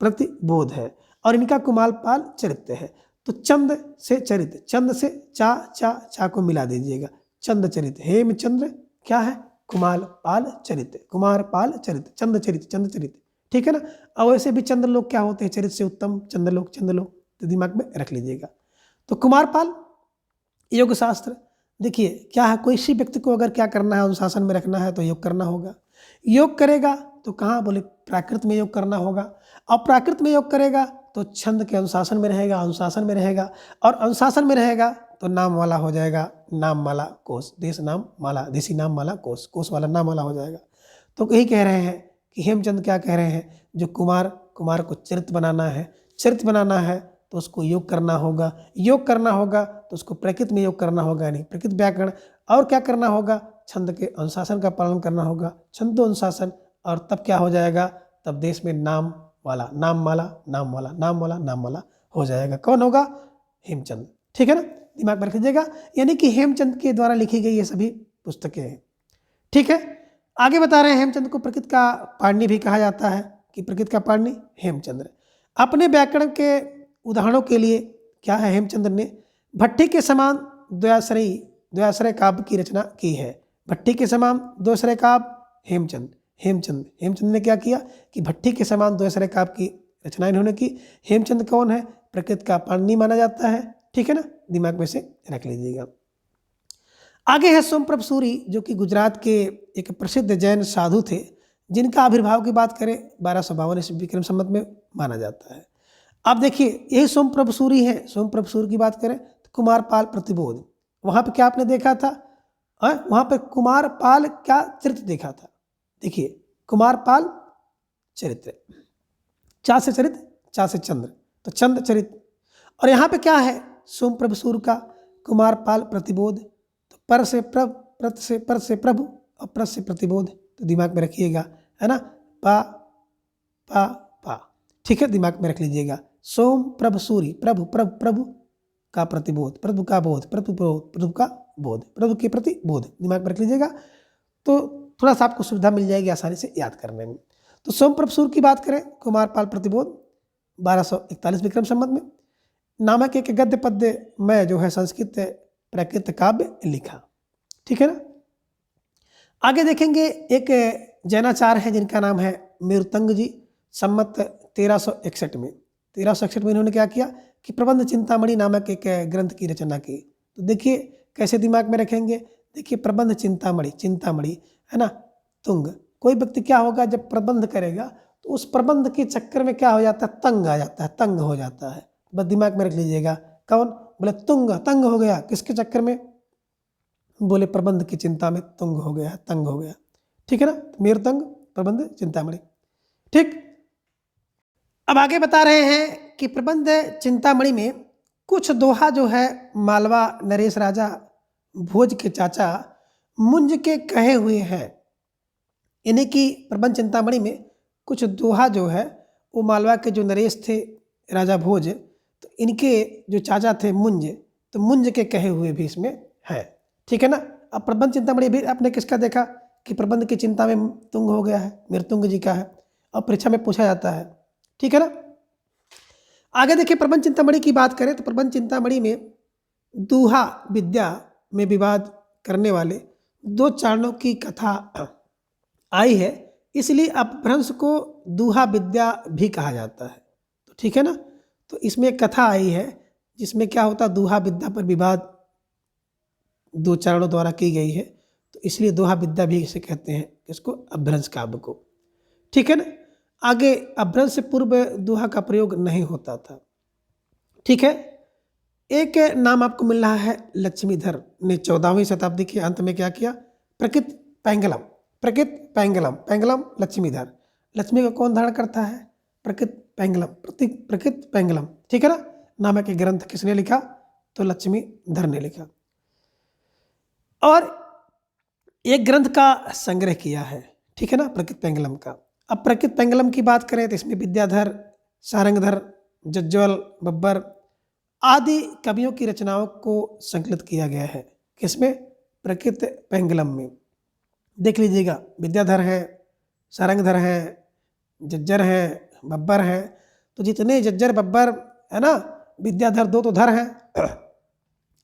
प्रतिबोध है, और इनका कुमारपाल चरित्र है। तो चंद से चरित, चंद से चा को मिला दीजिएगा, चंद चरित। हेमचंद्र क्या है? कुमारपाल चरित्र, कुमारपाल चरित्र, चंद चरित्र, चंद चरित्र। ठीक है ना। और वैसे भी चंद्रलोक क्या होते हैं? चरित्र से उत्तम चंद्रलोक, चंद्रलोक, तो दिमाग में रख लीजिएगा। तो कुमारपाल योग शास्त्र, देखिए क्या है, कोई सी व्यक्ति को अगर क्या करना है, अनुशासन में रखना है तो योग करना होगा। योग करेगा तो कहाँ? बोले प्राकृत में योग करना होगा, और प्राकृत में योग करेगा तो छंद के अनुशासन में रहेगा, अनुशासन में रहेगा, और अनुशासन में रहेगा तो नाम वाला हो जाएगा, नाम माला कोश, देश नाम माला, देसी नाम माला कोश, कोश वाला नाम वाला हो जाएगा। तो यही कह रहे हैं कि हेमचंद क्या कह रहे हैं, जो कुमार को चरित्र बनाना है, चरित्र बनाना है तो उसको योग करना होगा, योग करना होगा तो उसको प्रकृत में योग करना होगा, यानी प्रकृत व्याकरण, और क्या करना होगा? छंद के अनुशासन का पालन करना होगा, छंदो अनुशासन, और तब क्या हो जाएगा? तब देश में नाम वाला, नाम माला, नाम वाला, नाम वाला, नाम वाला हो जाएगा। कौन होगा? हेमचंद। ठीक है ना, दिमाग में रख लीजिएगा। यानी कि हेमचंद के द्वारा लिखी गई ये सभी पुस्तकें हैं। ठीक है। आगे बता रहे हैं हेमचंद को प्रकृत का पाणिनि भी कहा जाता है, कि प्रकृत का पाणिनि हेमचंद्र। अपने व्याकरण के उदाहरणों के लिए क्या है, हेमचंद्र ने भट्टी के समान द्वयाश्रय काव्य की रचना की है। भट्टी के समान द्वयाश्रय काव्य हेमचंद ने क्या किया कि भट्टी के समान द्वयाश्रय काव्य की रचना इन्होंने की। हेमचंद कौन है? प्रकृत का पाणिनि माना जाता है। ठीक है ना, दिमाग में से रख लीजिएगा। आगे है सोमप्रभ सूरी, जो कि गुजरात के एक प्रसिद्ध जैन साधु थे, जिनका आविर्भाव की बात करें 1252 ईस्वी विक्रम संवत में माना जाता है। अब देखिए यही सोमप्रभ सूरी है। सोमप्रभ सूरी की बात करें तो कुमारपाल प्रतिबोध, वहाँ पे क्या आपने देखा था? वहाँ पे कुमारपाल क्या चरित्र देखा था? देखिए कुमारपाल चरित्र, चा से चरित्र, चा से चंद्र, तो चंद चरित्र। और यहाँ पे क्या है? सोमप्रभ सूर का कुमारपाल प्रतिबोध, तो पर से प्रभु और प्रस से प्रतिबोध, तो दिमाग में रखिएगा, है ना। पा पा पा। ठीक है, दिमाग में रख लीजिएगा। सोम प्रभ सूरी, प्रभु का प्रतिबोध, प्रभु का बोध, प्रभु का बोध, प्रभु के प्रति बोध, दिमाग में रख लीजिएगा। तो थोड़ा सा आपको सुविधा मिल जाएगी आसानी से याद करने में। तो सोमप्रभ सूर की बात करें, कुमारपाल प्रतिबोध 1241 विक्रम संवत में नामक एक गद्य पद्य में जो है संस्कृत प्राकृत काव्य लिखा। ठीक है ना। आगे देखेंगे एक जैनाचार्य है जिनका नाम है मेरुतंग जी। सम्मत 1361 में 1361 में इन्होंने क्या किया कि प्रबंध चिंतामणि नामक एक ग्रंथ की रचना की। तो देखिए कैसे दिमाग में रखेंगे। देखिए प्रबंध चिंतामणि, चिंतामणि है ना, तुंग। कोई व्यक्ति क्या होगा जब प्रबंध करेगा तो उस प्रबंध के चक्कर में क्या हो जाता है, तंग आ जाता है, तंग हो जाता है। बस दिमाग में रख लीजिएगा। कौन? बोले तुंग, तंग हो गया। किसके चक्कर में? बोले प्रबंध की चिंता में तुंग हो गया, तंग हो गया। ठीक है ना, मेरुतंग प्रबंध चिंतामणि। ठीक, अब आगे बता रहे हैं कि प्रबंध चिंतामणि में कुछ दोहा जो है मालवा नरेश राजा भोज के चाचा मुंज के कहे हुए हैं। यानी कि प्रबंध चिंतामणि में कुछ दोहा जो है वो मालवा के जो नरेश थे राजा भोज, तो इनके जो चाचा थे मुंज, तो मुंज के कहे हुए भी इसमें है। ठीक है ना। अब प्रबंध चिंतामणि भी आपने किसका देखा कि प्रबंध की चिंता में तुंग हो गया है, मेरुतुंग जी का है, और परीक्षा में पूछा जाता है। ठीक है ना। आगे देखिए प्रबंध चिंतामणि की बात करें तो प्रबंध चिंतामणि में दूहा विद्या में विवाद करने वाले दो चारणों की कथा आई है, इसलिए अपभ्रंश को दूहा विद्या भी कहा जाता है। तो ठीक है ना। तो इसमें एक कथा आई है जिसमें क्या होता है, दूहा विद्या पर विवाद दो चारणों द्वारा की गई है, तो इसलिए दोहा विद्या भी इसे कहते हैं, इसको अपभ्रंश काव्य को। ठीक है ना। आगे अपभ्रंश से पूर्व दोहा का प्रयोग नहीं होता था। ठीक है। एक नाम आपको मिल रहा है लक्ष्मीधर ने 14वीं शताब्दी के अंत में क्या किया, प्रकृत पैंगलम, प्रकृत पैंगलम, पैंगलम लक्ष्मीधर। लक्ष्मी को कौन धारण करता है? प्रकृत पैंगलम, प्रकृत पैंगलम। ठीक है ना। नामक एक ग्रंथ किसने लिखा? तो लक्ष्मीधर ने लिखा, और एक ग्रंथ का संग्रह किया है। ठीक है ना, प्रकृत पैंगलम का। अब प्रकृत पैंगलम की बात करें तो इसमें विद्याधर, सारंगधर, जज्जवल, बब्बर आदि कवियों की रचनाओं को संकलित किया गया है। किसमें? प्रकृत पैंगलम में। देख लीजिएगा, विद्याधर है, सारंगधर है, जज्जर है, बब्बर है। तो जितने जज्जर बब्बर है ना, विद्याधर, दो तो धर हैं।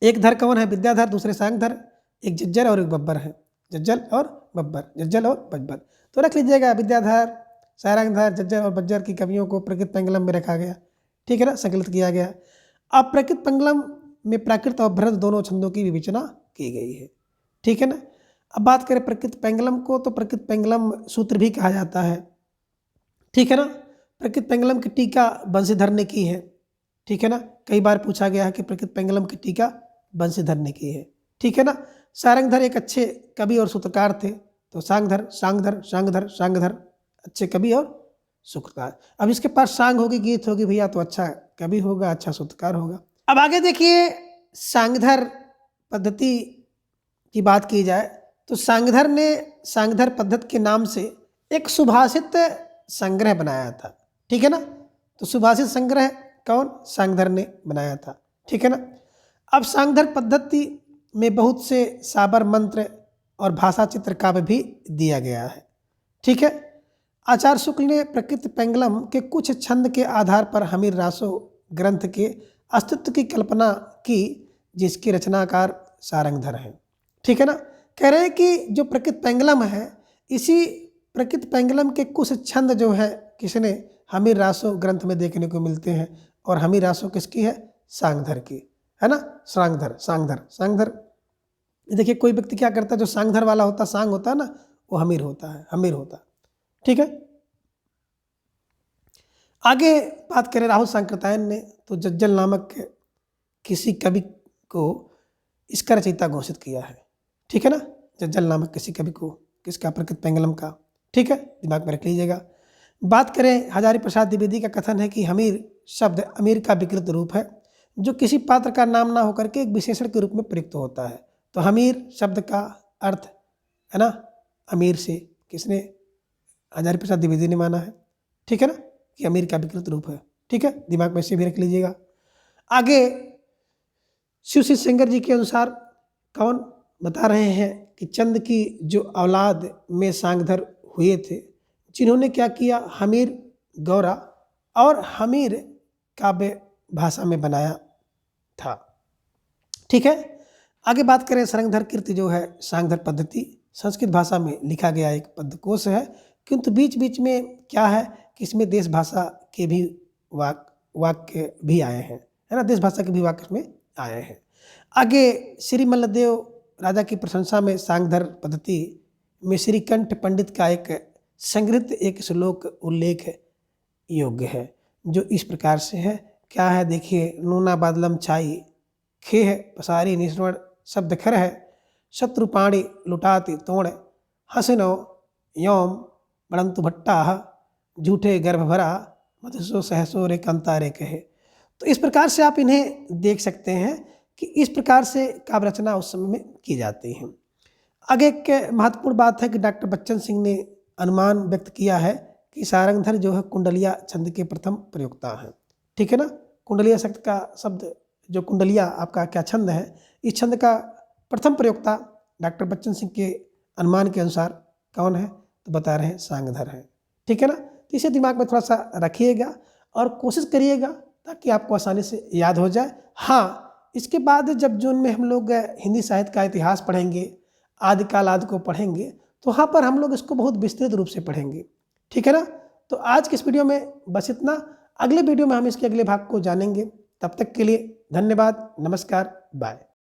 एक धर कौन है? विद्याधर, दूसरे सारंगधर, एक जज्जर और एक बब्बर है। जज्जल और बब्बर, जज्जल और बब्बर। तो रख लीजिएगा विद्याधर, सारंगधर, जज्जर और बज्जर की कवियों को प्रकृत पैंगलम में रखा गया। ठीक है ना, संकलित किया गया। अब प्रकृत पैंगलम में प्राकृत और भ्रज दोनों छंदों की विवेचना की गई है। ठीक है ना। अब बात करें प्रकृत पैंगलम को, तो प्रकृत पैंगलम सूत्र भी कहा जाता है। ठीक है ना। प्रकृत पैंगलम की टीका बंशीधर ने की है। ठीक है ना, कई बार पूछा गया है कि प्रकृत पैंगलम की टीका बंशीधर ने की है। ठीक है ना। सारंगधर एक अच्छे कवि और सूत्रकार थे, तो सांगधर, सांगधर, सांगधर, सांगधर अच्छे कवि और सूत्रकार। अब इसके पास सांग होगी, गीत होगी भैया, तो अच्छा कवि होगा, अच्छा सूत्रकार होगा। अब आगे देखिए, सांगधर पद्धति की बात की जाए तो सांगधर ने सांगधर पद्धति के नाम से एक सुभाषित संग्रह बनाया था। ठीक है ना। तो सुभाषित संग्रह कौन? सांगधर ने बनाया था। ठीक है ना। अब सांगधर पद्धति में बहुत से साबर मंत्र और भाषा चित्र काव्य भी दिया गया है। ठीक है। आचार्य शुक्ल ने प्रकृत पैंगलम के कुछ छंद के आधार पर हमीर रासो ग्रंथ के अस्तित्व की कल्पना की, जिसकी रचनाकार सारंगधर है। ठीक है ना। कह रहे हैं कि जो प्रकृत पैंगलम है, इसी प्रकृत पैंगलम के कुछ छंद जो है किसने? हमीर रासो ग्रंथ में देखने को मिलते हैं। और हमीर रासो किसकी है? सांगधर की, है ना। सांगधर, सांगधर, सांगधर। देखिए कोई व्यक्ति क्या करता है, जो सांगधर वाला होता, सांग होता है ना, वो हमीर होता है, हमीर होता है। ठीक है। आगे बात करें राहुल सांकृत्यायन ने, तो जज्जल नामक किसी कवि को इसका रचयिता घोषित किया है। ठीक है ना। जज्जल नामक किसी कवि को, किसका? प्रकृत पैंगलम का। ठीक है, दिमाग में रख लीजिएगा। बात करें हजारी प्रसाद द्विवेदी का कथन है कि हमीर शब्द अमीर का विकृत रूप है, जो किसी पात्र का नाम ना होकर के एक विशेषण के रूप में प्रयुक्त होता है। तो हमीर शब्द का अर्थ है ना अमीर से, किसने? हजारी प्रसाद द्विवेदी ने माना है। ठीक है ना, कि अमीर का विकृत रूप है। ठीक है, दिमाग में से भी रख लीजिएगा। आगे शिव सेंगर जी के अनुसार कौन बता रहे हैं कि चंद की जो औलाद में सांगधर हुए थे, जिन्होंने क्या किया? हमीर गौरा और हमीर काव्य भाषा में बनाया था। ठीक है। आगे बात करें सारंगधर कीर्ति जो है सांगधर पद्धति संस्कृत भाषा में लिखा गया एक पद्यकोश है, किंतु बीच बीच में क्या है कि इसमें देश भाषा के भी वाक्य भी आए हैं, है ना, देश भाषा के भी वाक्य इसमें आए हैं। आगे श्री मल्लदेव राजा की प्रशंसा में सांगधर पद्धति में श्रीकंठ पंडित का एक संग्रहित एक श्लोक उल्लेख योग्य है, जो इस प्रकार से है। क्या है देखिए, नूना बादलम छाई खेह पसारी निस्वण शब्द खर है, शत्रुपाणी लुटाती तोड़ हसनो योम बड़ंतु भट्टा झूठे गर्भ भरा मधुसो सहसो रे कंतारे कहे। तो इस प्रकार से आप इन्हें देख सकते हैं कि इस प्रकार से काव्य रचना उस समय में की जाती है। आगे एक महत्वपूर्ण बात है कि डॉक्टर बच्चन सिंह ने अनुमान व्यक्त किया है कि सारंगधर जो है कुंडलिया छंद के प्रथम प्रयोक्ता हैं। ठीक है ना, कुंडलिया शब्द का शब्द जो कुंडलिया आपका क्या छंद है, इस छंद का प्रथम प्रयोक्ता डॉक्टर बच्चन सिंह के अनुमान के अनुसार कौन है, तो बता रहे हैं सांगधर है। ठीक है ना, तो इसे दिमाग में थोड़ा सा रखिएगा और कोशिश करिएगा ताकि आपको आसानी से याद हो जाए। हाँ, इसके बाद जब जून में हम लोग हिंदी साहित्य का इतिहास पढ़ेंगे, आदिकाल आदि को पढ़ेंगे, तो वहाँ पर हम लोग इसको बहुत विस्तृत रूप से पढ़ेंगे। ठीक है ना, तो आज के इस वीडियो में बस इतना। अगले वीडियो में हम इसके अगले भाग को जानेंगे। तब तक के लिए धन्यवाद, नमस्कार, बाय।